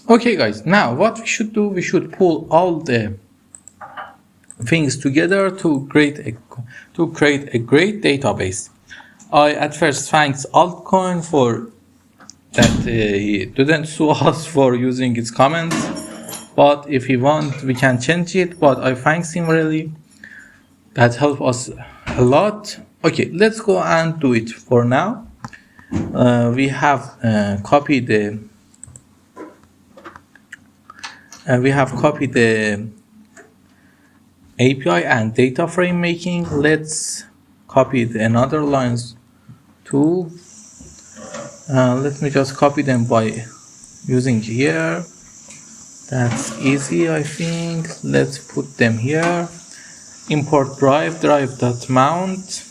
Okay guys, now what we should do, we should pull all the things together to create a great database. I at first thanks Altcoin for that he didn't sue us for using its comments, but if he want we can change it, but I thanks him really, that helped us a lot. Okay, let's go and do it. For now we have copied the API and data frame making. Let's copy another lines too. Let me just copy them by using here. That's easy, I think. Let's put them here. Import drive.mount.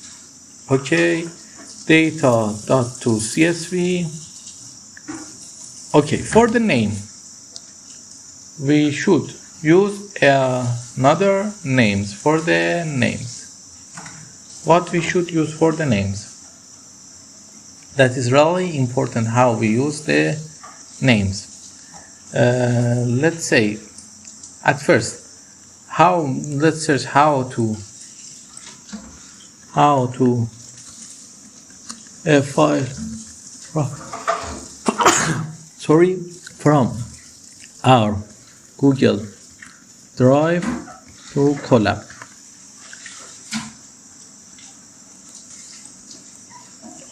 Okay, data.to.csv. Okay, for the name, we should use another names for the names. What we should use for the names? That is really important, how we use the names. Let's say at first, let's search how to file from our Google Drive to Colab.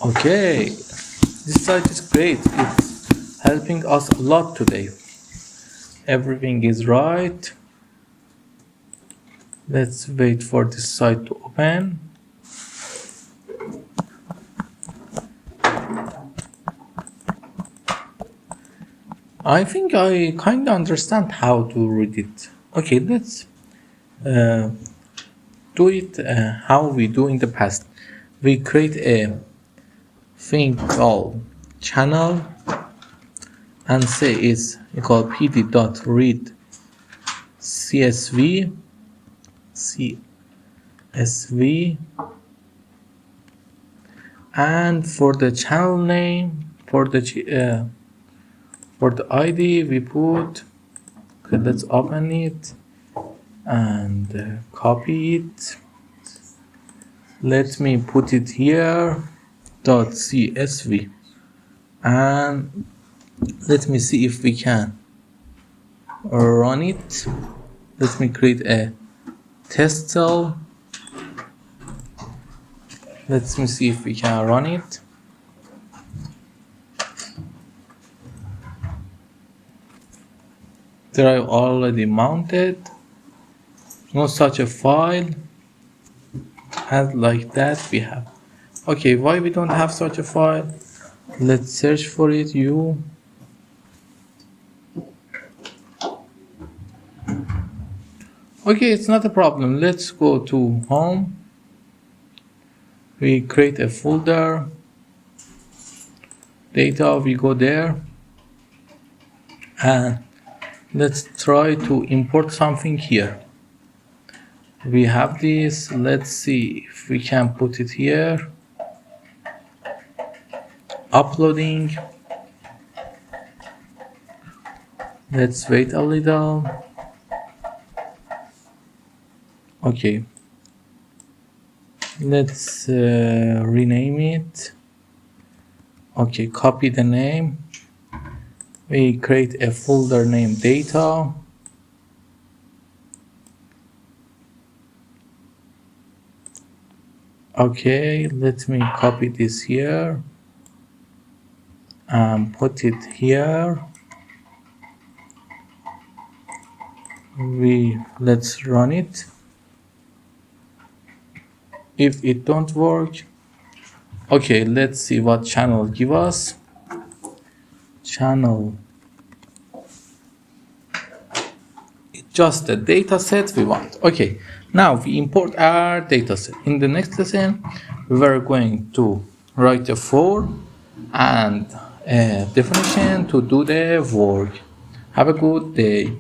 Okay, this site is great. It's helping us a lot today. Everything is right. Let's wait for this site to open. I think I kind of understand how to read it. Okay, let's do it how we do in the past. We create a thing called channel and say it's equal pd.read CSV and for the channel name, for the ID we put, okay, let's open it and copy it. Let me put it here .csv and let me see if we can run it. Let me create a test cell. Let me see if we can run it. Drive already mounted. No such a file. And like that we have. Okay, why we don't have such a file? Let's search for it. Okay, it's not a problem. Let's go to home. We create a folder. Data, we go there. And let's try to import something here. We have this. Let's see if we can put it here. Uploading. Let's wait a little. Okay. Let's rename it. Okay, copy the name. We create a folder named data. Okay, let me copy this here and put it here. Let's run it. If it don't work, okay, let's see what channel give us. Channel, it's just the data set we want. Okay, now we import our data set. In the next lesson, we're going to write a for and a definition to do the work. Have a good day.